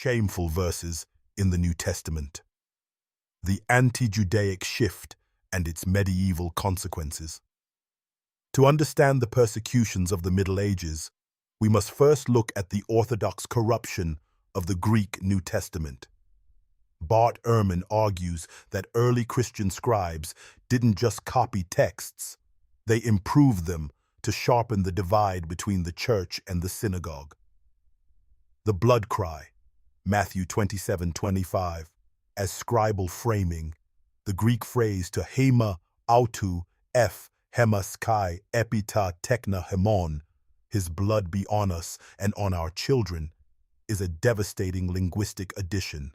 shameful verses in the New Testament. The anti-Judaic shift and its medieval consequences. To understand the persecutions of the Middle Ages, we must first look at the orthodox corruption of the Greek New Testament. Bart Ehrman argues that early Christian scribes didn't just copy texts, they improved them to sharpen the divide between the church and the synagogue. The blood cry, Matthew 27:25, as scribal framing, the Greek phrase to hema autou f hemas kai epita tekna hemon, his blood be on us and on our children, is a devastating linguistic addition.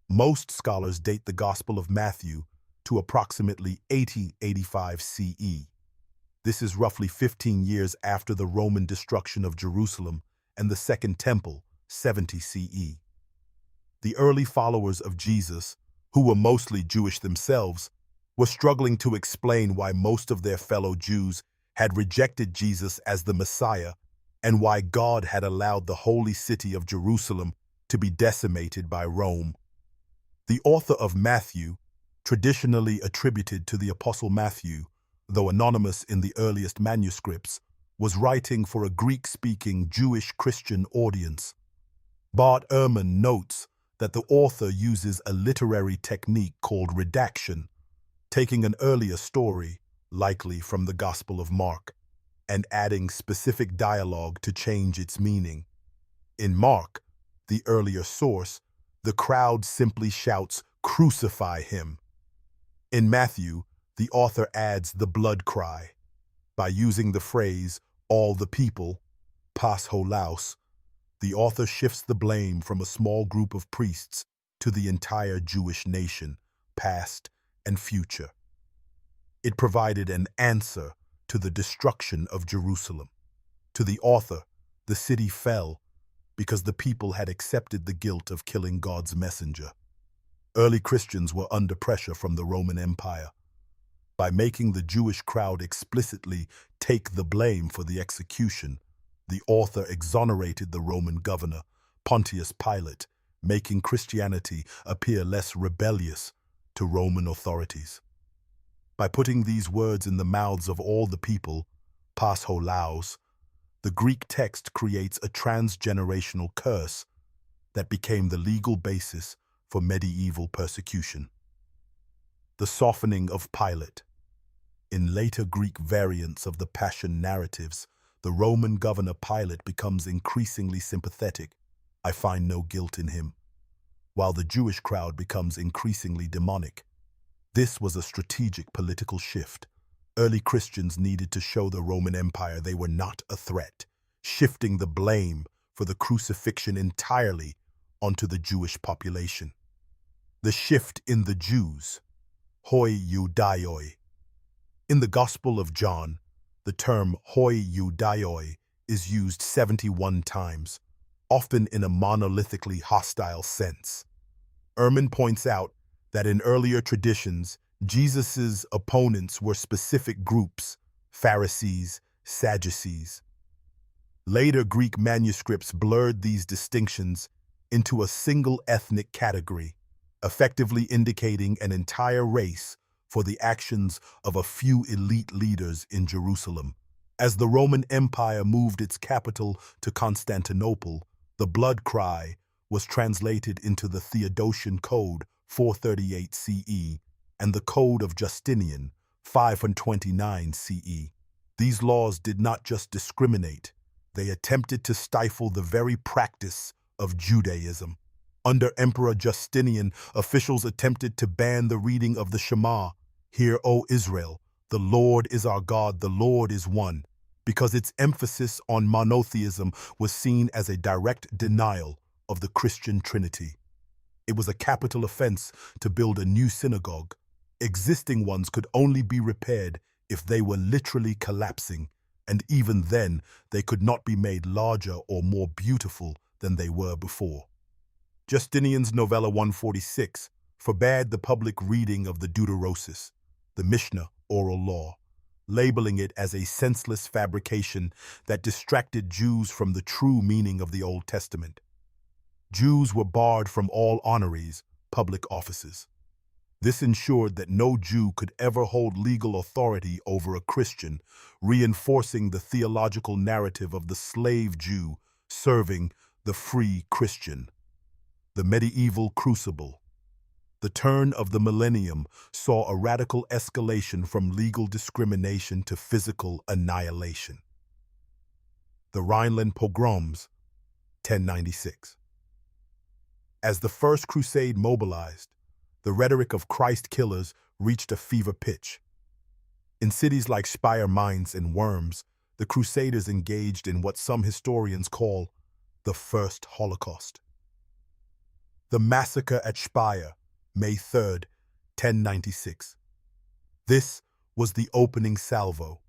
Most scholars date the Gospel of Matthew to approximately 80-85 CE. This is roughly 15 years after the Roman destruction of Jerusalem and the Second Temple, 70 CE. The early followers of Jesus, who were mostly Jewish themselves, were struggling to explain why most of their fellow Jews had rejected Jesus as the Messiah and why God had allowed the holy city of Jerusalem to be decimated by Rome. The author of Matthew, traditionally attributed to the Apostle Matthew, though anonymous in the earliest manuscripts, was writing for a Greek-speaking Jewish Christian audience. Bart Ehrman notes that the author uses a literary technique called redaction, taking an earlier story, likely from the Gospel of Mark, and adding specific dialogue to change its meaning. In Mark, the earlier source, the crowd simply shouts, "Crucify him." In Matthew, the author adds the blood cry. By using the phrase, all the people, pas holaus, the author shifts the blame from a small group of priests to the entire Jewish nation, past and future. It provided an answer to the destruction of Jerusalem. To the author, the city fell because the people had accepted the guilt of killing God's messenger. Early Christians were under pressure from the Roman Empire. By making the Jewish crowd explicitly take the blame for the execution, the author exonerated the Roman governor, Pontius Pilate, making Christianity appear less rebellious to Roman authorities. By putting these words in the mouths of all the people, pas holaus, the Greek text creates a transgenerational curse that became the legal basis for medieval persecution. The softening of Pilate. In later Greek variants of the Passion narratives, the Roman governor Pilate becomes increasingly sympathetic. I find no guilt in him, while the Jewish crowd becomes increasingly demonic. This was a strategic political shift. Early Christians needed to show the Roman Empire they were not a threat, shifting the blame for the crucifixion entirely onto the Jewish population. The shift in the Jews, hoi Judaioi. In the Gospel of John, the term hoi Judaioi is used 71 times, often in a monolithically hostile sense. Ehrman points out that in earlier traditions, Jesus' opponents were specific groups, Pharisees, Sadducees. Later Greek manuscripts blurred these distinctions into a single ethnic category, effectively indicating an entire race for the actions of a few elite leaders in Jerusalem. As the Roman Empire moved its capital to Constantinople, the blood cry was translated into the Theodosian Code 438 CE and the Code of Justinian 529 CE. These laws did not just discriminate, they attempted to stifle the very practice of Judaism. Under Emperor Justinian, officials attempted to ban the reading of the Shema, "Hear, O Israel, the Lord is our God, the Lord is one," because its emphasis on monotheism was seen as a direct denial of the Christian Trinity. It was a capital offense to build a new synagogue. Existing ones could only be repaired if they were literally collapsing, and even then, they could not be made larger or more beautiful than they were before. Justinian's Novella 146 forbade the public reading of the Deuterosis, the Mishnah oral law, labeling it as a senseless fabrication that distracted Jews from the true meaning of the Old Testament. Jews were barred from all honorees, public offices. This ensured that no Jew could ever hold legal authority over a Christian, reinforcing the theological narrative of the slave Jew serving the free Christian. The medieval crucible. The turn of the millennium saw a radical escalation from legal discrimination to physical annihilation. The Rhineland pogroms, 1096. As the First Crusade mobilized, the rhetoric of Christ killers reached a fever pitch. In cities like Speyer, Mainz, and Worms, the Crusaders engaged in what some historians call the First Holocaust. The massacre at Speyer, May 3, 1096. This was the opening salvo.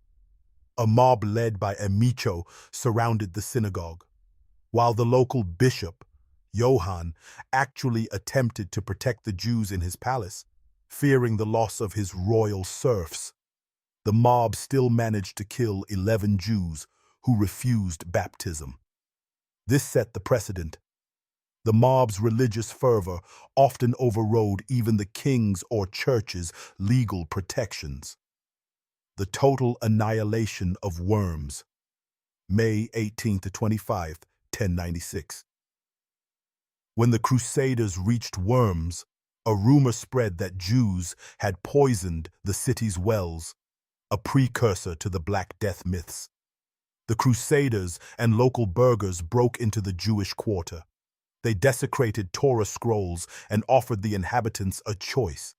A mob led by Amico surrounded the synagogue, while the local bishop, Johann, actually attempted to protect the Jews in his palace, fearing the loss of his royal serfs. The mob still managed to kill 11 Jews who refused baptism. This set the precedent. The mob's religious fervor often overrode even the king's or church's legal protections. The total annihilation of Worms, May 18–25, 1096. When the Crusaders reached Worms, a rumor spread that Jews had poisoned the city's wells, a precursor to the Black Death myths. The Crusaders and local burghers broke into the Jewish quarter. They desecrated Torah scrolls and offered the inhabitants a choice,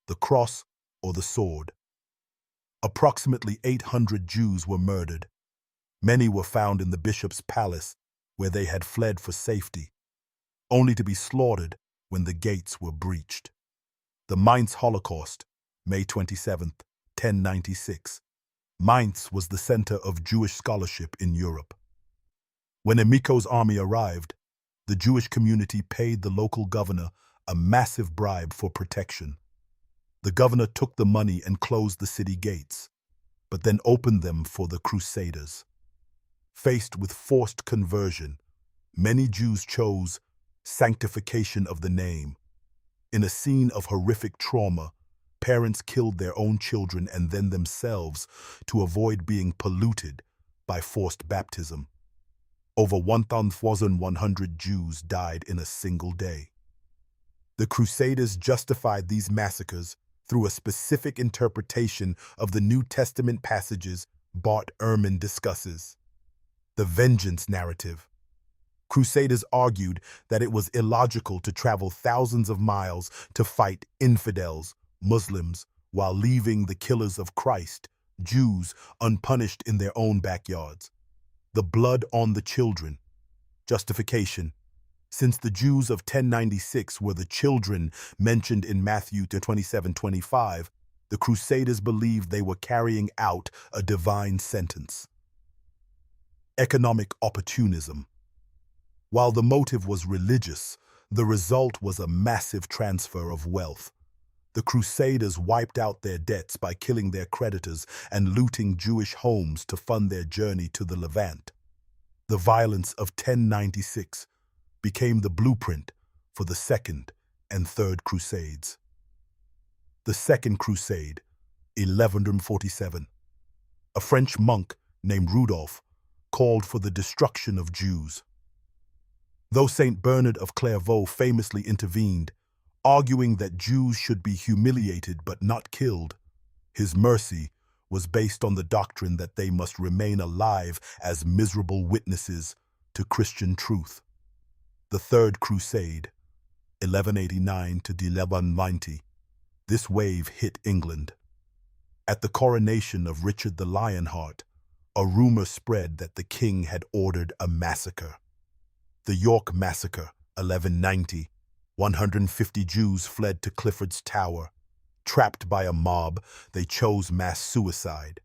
the cross or the sword. Approximately 800 Jews were murdered. Many were found in the bishop's palace, where they had fled for safety, only to be slaughtered when the gates were breached. The Mainz Holocaust, May 27, 1096. Mainz was the center of Jewish scholarship in Europe. When Amico's army arrived, the Jewish community paid the local governor a massive bribe for protection. The governor took the money and closed the city gates, but then opened them for the Crusaders. Faced with forced conversion, many Jews chose sanctification of the name. In a scene of horrific trauma, parents killed their own children and then themselves to avoid being polluted by forced baptism. Over 1,100 Jews died in a single day. The Crusaders justified these massacres through a specific interpretation of the New Testament passages Bart Ehrman discusses. The vengeance narrative. Crusaders argued that it was illogical to travel thousands of miles to fight infidels, Muslims, while leaving the killers of Christ, Jews, unpunished in their own backyards. The blood on the children. Justification. Since the Jews of 1096 were the children mentioned in Matthew 27:25, the Crusaders believed they were carrying out a divine sentence. Economic opportunism. While the motive was religious, the result was a massive transfer of wealth. The Crusaders wiped out their debts by killing their creditors and looting Jewish homes to fund their journey to the Levant. The violence of 1096 became the blueprint for the Second and Third Crusades. The Second Crusade, 1147. A French monk named Rudolph called for the destruction of Jews. Though Saint Bernard of Clairvaux famously intervened, arguing that Jews should be humiliated but not killed, his mercy was based on the doctrine that they must remain alive as miserable witnesses to Christian truth. The Third Crusade, 1189–1190. This wave hit England. At the coronation of Richard the Lionheart, a rumor spread that the king had ordered a massacre. The York Massacre, 1190. 150 Jews fled to Clifford's Tower. Trapped by a mob, they chose mass suicide.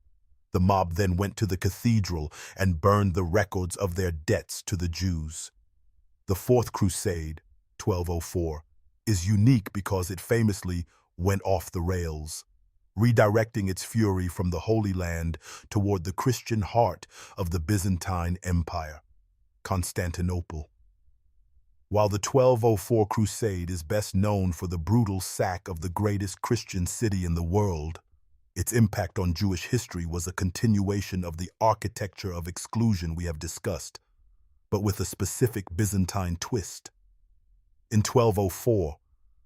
The mob then went to the cathedral and burned the records of their debts to the Jews. The Fourth Crusade, 1204, is unique because it famously went off the rails, redirecting its fury from the Holy Land toward the Christian heart of the Byzantine Empire, Constantinople. While the 1204 Crusade is best known for the brutal sack of the greatest Christian city in the world, its impact on Jewish history was a continuation of the architecture of exclusion we have discussed, but with a specific Byzantine twist. In 1204,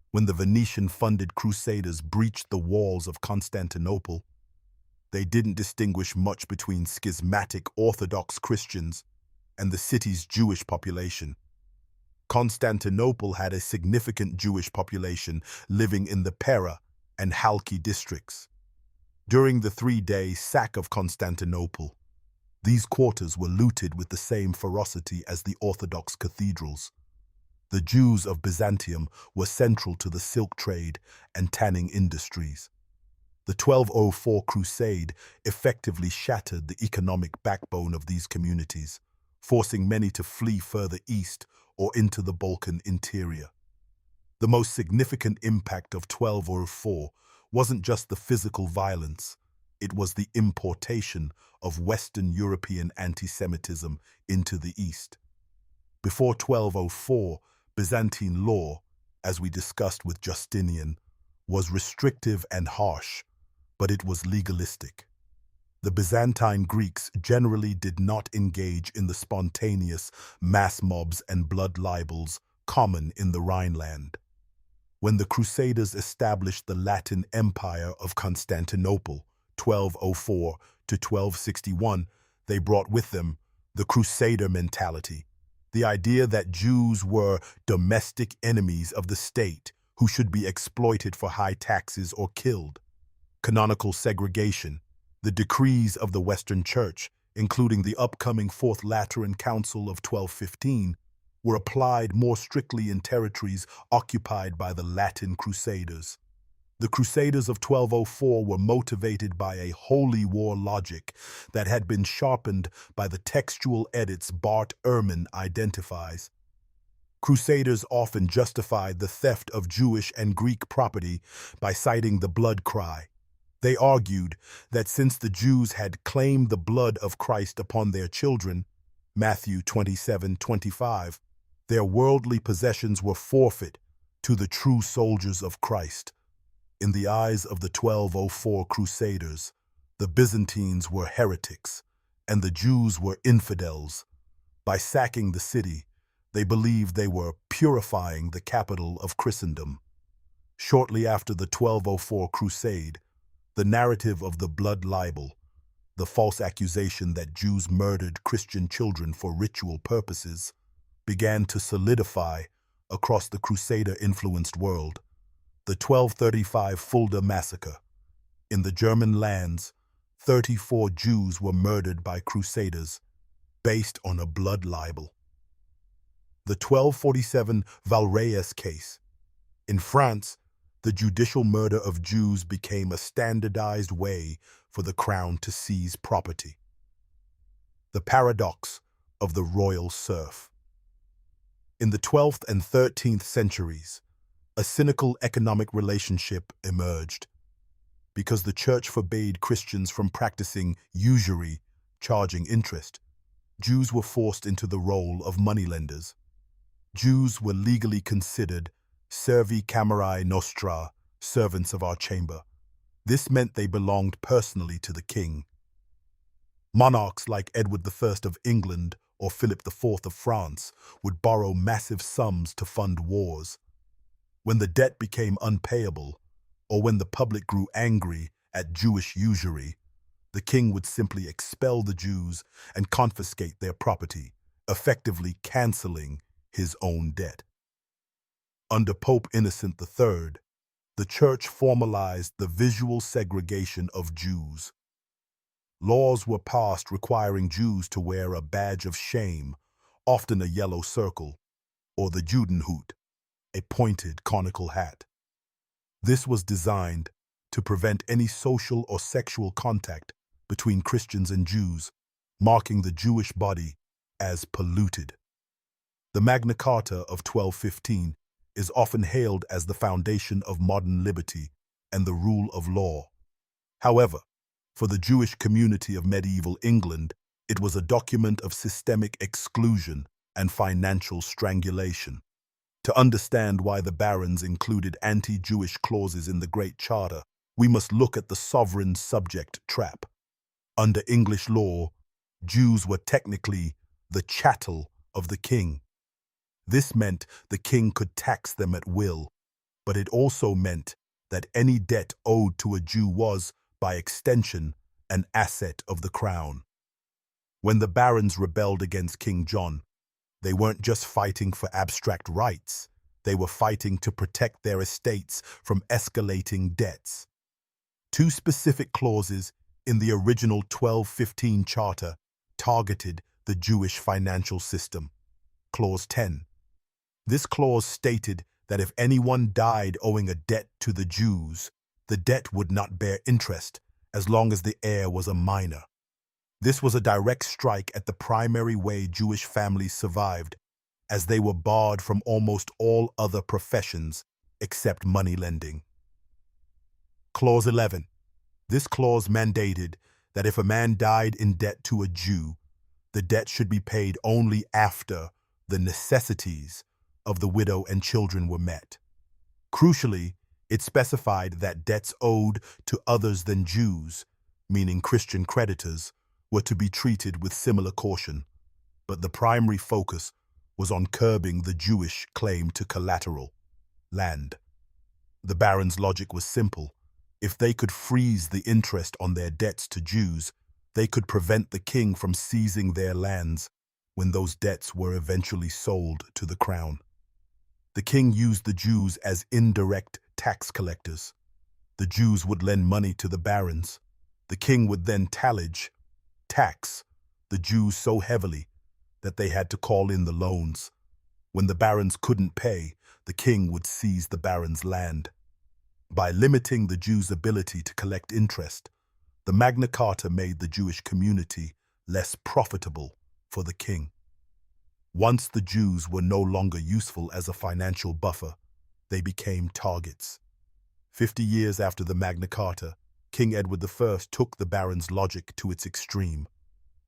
when the Venetian-funded Crusaders breached the walls of Constantinople, they didn't distinguish much between schismatic Orthodox Christians and the city's Jewish population. Constantinople had a significant Jewish population living in the Pera and Halki districts. During the three-day sack of Constantinople, these quarters were looted with the same ferocity as the Orthodox cathedrals. The Jews of Byzantium were central to the silk trade and tanning industries. The 1204 Crusade effectively shattered the economic backbone of these communities, forcing many to flee further east or into the Balkan interior. The most significant impact of 1204 wasn't just the physical violence, it was the importation of Western European anti-Semitism into the East. Before 1204, Byzantine law, as we discussed with Justinian, was restrictive and harsh, but it was legalistic. The Byzantine Greeks generally did not engage in the spontaneous mass mobs and blood libels common in the Rhineland. When the Crusaders established the Latin Empire of Constantinople, 1204 to 1261, they brought with them the Crusader mentality, the idea that Jews were domestic enemies of the state who should be exploited for high taxes or killed. Canonical segregation, the decrees of the Western Church, including the upcoming Fourth Lateran Council of 1215, were applied more strictly in territories occupied by the Latin Crusaders. The Crusaders of 1204 were motivated by a holy war logic that had been sharpened by the textual edits Bart Ehrman identifies. Crusaders often justified the theft of Jewish and Greek property by citing the blood cry. They argued that since the Jews had claimed the blood of Christ upon their children, Matthew 27:25, their worldly possessions were forfeit to the true soldiers of Christ. In the eyes of the 1204 Crusaders, the Byzantines were heretics and the Jews were infidels. By sacking the city, they believed they were purifying the capital of Christendom. Shortly after the 1204 Crusade, the narrative of the blood libel, the false accusation that Jews murdered Christian children for ritual purposes, began to solidify across the Crusader-influenced world. The 1235 Fulda massacre. In the German lands, 34 Jews were murdered by Crusaders, based on a blood libel. The 1247 Valréas case. In France, the judicial murder of Jews became a standardized way for the crown to seize property. The paradox of the royal serf. In the 12th and 13th centuries, a cynical economic relationship emerged. Because the church forbade Christians from practicing usury, charging interest, Jews were forced into the role of moneylenders. Jews were legally considered servi camerae nostra, servants of our chamber. This meant they belonged personally to the king. Monarchs like Edward I of England or Philip IV of France would borrow massive sums to fund wars. When the debt became unpayable, or when the public grew angry at Jewish usury, the king would simply expel the Jews and confiscate their property, effectively canceling his own debt. Under Pope Innocent III, the Church formalized the visual segregation of Jews. Laws were passed requiring Jews to wear a badge of shame, often a yellow circle, or the Judenhut, a pointed conical hat. This was designed to prevent any social or sexual contact between Christians and Jews, marking the Jewish body as polluted. The Magna Carta of 1215 is often hailed as the foundation of modern liberty and the rule of law. However, for the Jewish community of medieval England, it was a document of systemic exclusion and financial strangulation. To understand why the barons included anti-Jewish clauses in the Great Charter, we must look at the sovereign subject trap. Under English law, Jews were technically the chattel of the king. This meant the king could tax them at will, but it also meant that any debt owed to a Jew was, by extension, an asset of the crown. When the barons rebelled against King John, they weren't just fighting for abstract rights, they were fighting to protect their estates from escalating debts. Two specific clauses in the original 1215 Charter targeted the Jewish financial system. Clause 10. This clause stated that if anyone died owing a debt to the Jews, the debt would not bear interest as long as the heir was a minor. This was a direct strike at the primary way Jewish families survived, as they were barred from almost all other professions except money lending. Clause 11. This clause mandated that if a man died in debt to a Jew, the debt should be paid only after the necessities of the widow and children were met. Crucially, it specified that debts owed to others than Jews, meaning Christian creditors, were to be treated with similar caution, but the primary focus was on curbing the Jewish claim to collateral, land. The barons' logic was simple. If they could freeze the interest on their debts to Jews, they could prevent the king from seizing their lands when those debts were eventually sold to the crown. The king used the Jews as indirect tax collectors. The Jews would lend money to the barons. The king would then tax the Jews so heavily that they had to call in the loans. When the barons couldn't pay, the king would seize the barons' land. By limiting the Jews' ability to collect interest, the Magna Carta made the Jewish community less profitable for the king. Once the Jews were no longer useful as a financial buffer, they became targets. 50 years after the Magna Carta, King Edward I took the barons' logic to its extreme.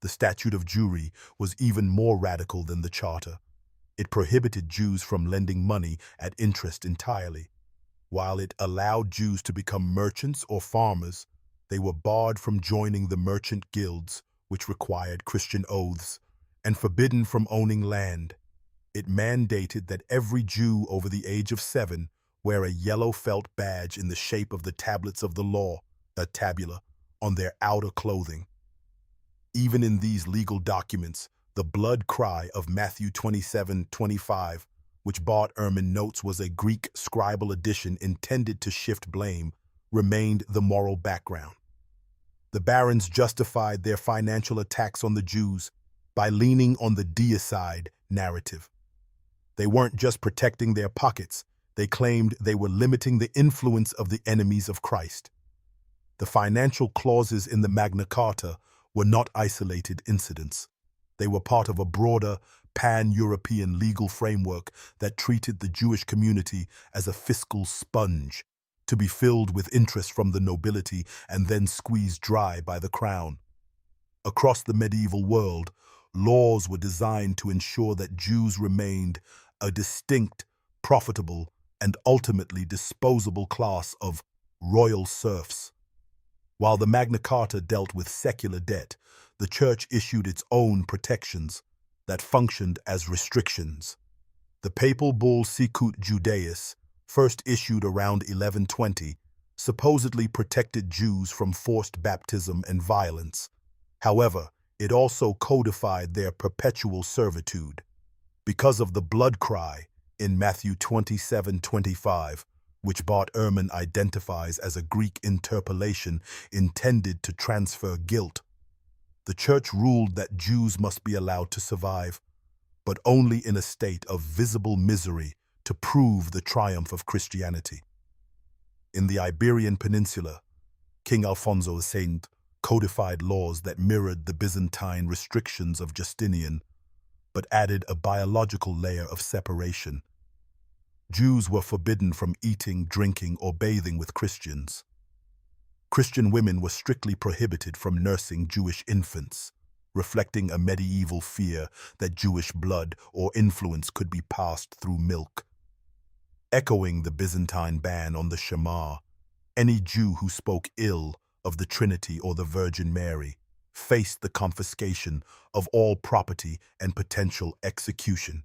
The Statute of Jewry was even more radical than the Charter. It prohibited Jews from lending money at interest entirely. While it allowed Jews to become merchants or farmers, they were barred from joining the merchant guilds, which required Christian oaths, and forbidden from owning land. It mandated that every Jew over the age of 7 wear a yellow felt badge in the shape of the tablets of the law, the tabula, on their outer clothing. Even in these legal documents, the blood cry of Matthew 27:25, which Bart Ehrman notes was a Greek scribal addition intended to shift blame, remained the moral background. The barons justified their financial attacks on the Jews by leaning on the deicide narrative. They weren't just protecting their pockets, they claimed they were limiting the influence of the enemies of Christ. The financial clauses in the Magna Carta were not isolated incidents. They were part of a broader, pan-European legal framework that treated the Jewish community as a fiscal sponge, to be filled with interest from the nobility and then squeezed dry by the crown. Across the medieval world, laws were designed to ensure that Jews remained a distinct, profitable, and ultimately disposable class of royal serfs. While the Magna Carta dealt with secular debt, the Church issued its own protections that functioned as restrictions. The papal bull Sicut Judaeus, first issued around 1120, supposedly protected Jews from forced baptism and violence. However, it also codified their perpetual servitude. Because of the blood cry in Matthew 27:25, which Bart Ehrman identifies as a Greek interpolation intended to transfer guilt, the Church ruled that Jews must be allowed to survive, but only in a state of visible misery to prove the triumph of Christianity. In the Iberian Peninsula, King Alfonso II codified laws that mirrored the Byzantine restrictions of Justinian, but added a biological layer of separation. Jews were forbidden from eating, drinking, or bathing with Christians. Christian women were strictly prohibited from nursing Jewish infants, reflecting a medieval fear that Jewish blood or influence could be passed through milk. Echoing the Byzantine ban on the Shema, any Jew who spoke ill of the Trinity or the Virgin Mary faced the confiscation of all property and potential execution.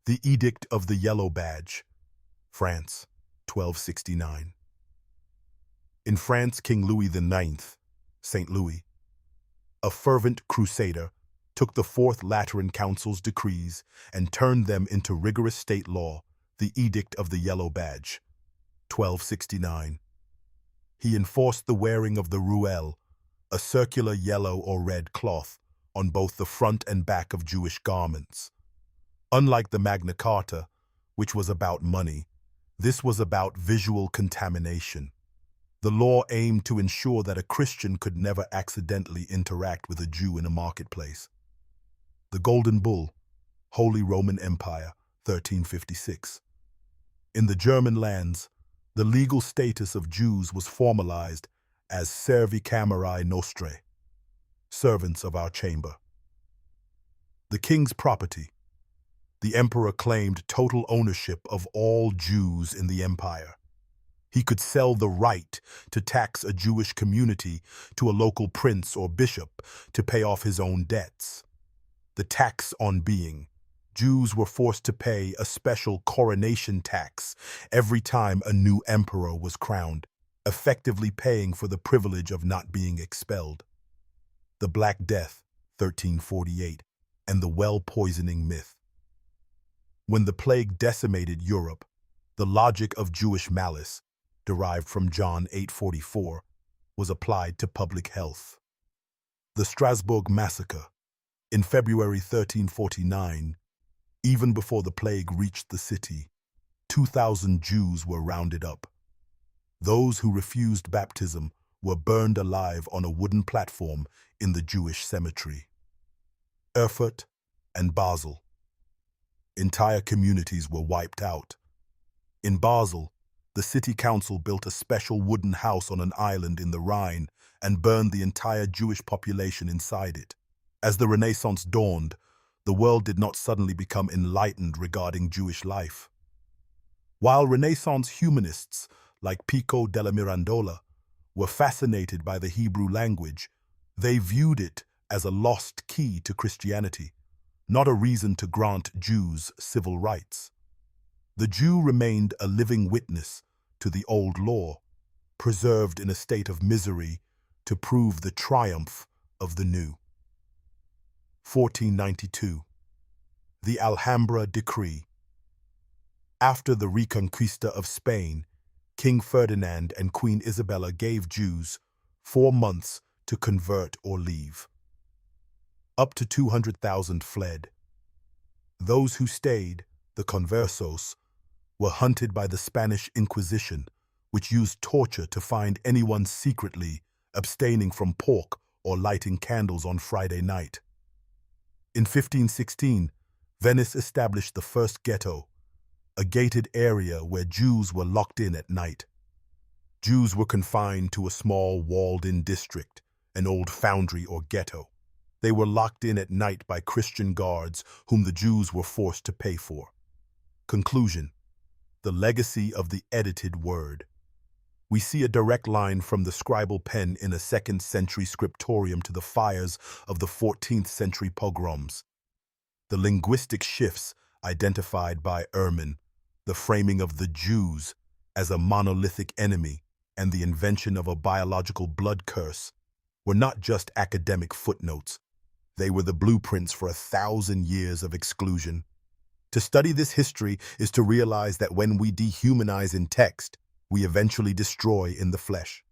The Edict of the Yellow Badge, France, 1269. In France, King Louis IX, St. Louis, a fervent crusader, took the Fourth Lateran Council's decrees and turned them into rigorous state law, the Edict of the Yellow Badge, 1269. He enforced the wearing of the ruelle, a circular yellow or red cloth, on both the front and back of Jewish garments. Unlike the Magna Carta, which was about money, this was about visual contamination. The law aimed to ensure that a Christian could never accidentally interact with a Jew in a marketplace. The Golden Bull, Holy Roman Empire, 1356. In the German lands, the legal status of Jews was formalized as servi camerae nostrae, servants of our chamber. The king's property. The emperor claimed total ownership of all Jews in the empire. He could sell the right to tax a Jewish community to a local prince or bishop to pay off his own debts. The tax on being. Jews were forced to pay a special coronation tax every time a new emperor was crowned, effectively paying for the privilege of not being expelled. The Black Death, 1348, and the well-poisoning myth. When the plague decimated Europe, the logic of Jewish malice, derived from John 8:44, was applied to public health. The Strasbourg Massacre, in February 1349, even before the plague reached the city, 2,000 Jews were rounded up. Those who refused baptism were burned alive on a wooden platform in the Jewish cemetery. Erfurt and Basel. Entire communities were wiped out. In Basel, the city council built a special wooden house on an island in the Rhine and burned the entire Jewish population inside it. As the Renaissance dawned, the world did not suddenly become enlightened regarding Jewish life. While Renaissance humanists like Pico della Mirandola were fascinated by the Hebrew language, they viewed it as a lost key to Christianity, not a reason to grant Jews civil rights. The Jew remained a living witness to the old law, preserved in a state of misery to prove the triumph of the new. 1492. The Alhambra Decree. After the Reconquista of Spain, King Ferdinand and Queen Isabella gave Jews 4 months to convert or leave. Up to 200,000 fled. Those who stayed, the conversos, were hunted by the Spanish Inquisition, which used torture to find anyone secretly abstaining from pork or lighting candles on Friday night. In 1516, Venice established the first ghetto, a gated area where Jews were locked in at night. Jews were confined to a small walled-in district, an old foundry or ghetto. They were locked in at night by Christian guards whom the Jews were forced to pay for. Conclusion. The legacy of the edited word. We see a direct line from the scribal pen in a 2nd century scriptorium to the fires of the 14th century pogroms. The linguistic shifts identified by Ehrman, the framing of the Jews as a monolithic enemy, and the invention of a biological blood curse were not just academic footnotes. They were the blueprints for 1,000 years of exclusion. To study this history is to realize that when we dehumanize in text, we eventually destroy in the flesh.